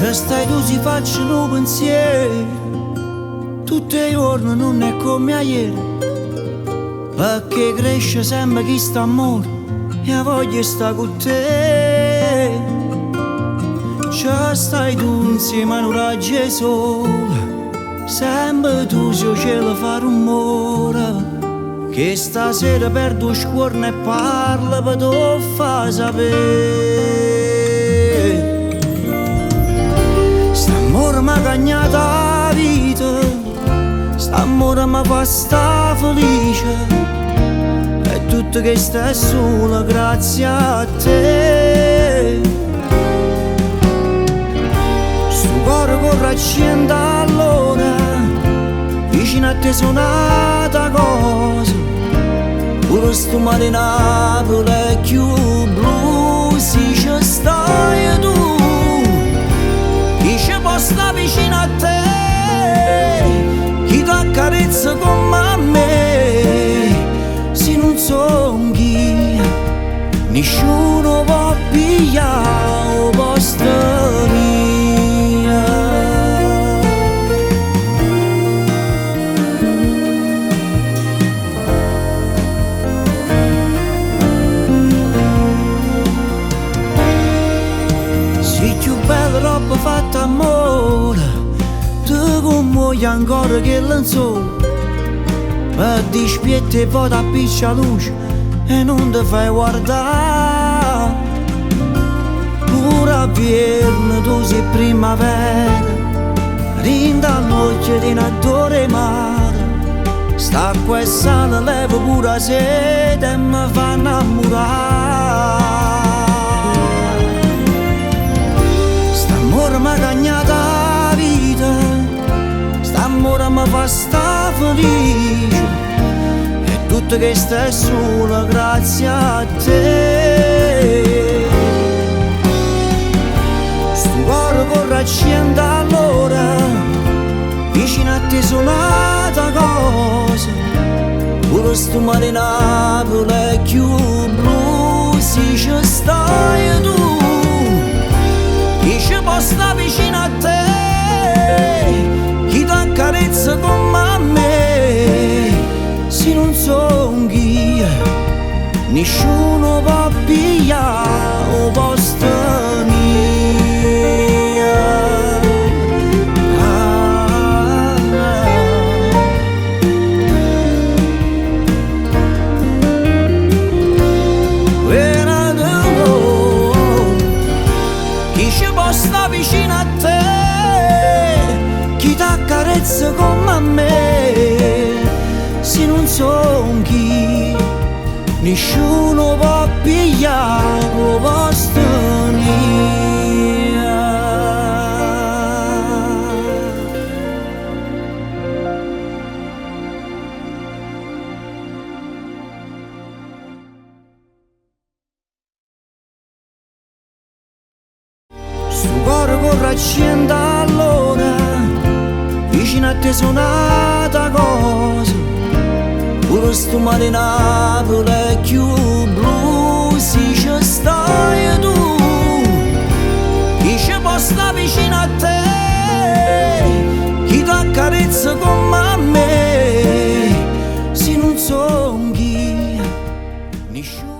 Ci stai tu si facciano pensieri, tutti i giorni non è come ieri, perché cresce sempre chi sta amore e la voglia sta con te. Ci stai tu insieme a un raggio di sole, sempre tu se il cielo fa rumore, che stasera perdo scuorno e parla per tu fa sapere. St'amore m'ha cagnato la vita, st'amore mi fa sta felice, e tutto che stai sola grazie a te. Sto cuore corre a 100 all'ora, vicino a te suonata cosa, pure sto mare in Napoli è più blu, se ci stai tu, chi ci può stare vicino a te, chi ti accarezza come a me, se non so chi, nessuno può pigliare il posto mio. Sei più bella roba fatta amore, tu come ancora che lenzuola, per dispietto e poi t'appiccia luce e non ti fai guardare. Pure a viernes tu sei primavera, rinda all'occhio di una dore mare, sta qua e sale leva pure la sete e mi fa innamorare. St'amore m'ha cagnato la vita, st'amore mi fa sta felice, e tutto che stai sola grazie a te. Sto cuore corre a 100 all'ora, vicino a te suonata cosa, pure sto mare in Napoli è più blu, se ci stai tu, chi ci può stare vicino a te, chi ti accarezza come a me, se non so chi, nessuno può pigliare il posto mio. When I don't know, chi ci può stare vicino a te, chi ti accarezza come a me, se non so chi, nessuno può pigliare il posto mio. Sto cuore corre a 100 all'ora, vicino a te suonata cosa, pure sto mare in Napoli è più blu, se ci stai tu, chi ci può stare vicino a te, chi ti accarezza come a me, se non so chi, nessuno.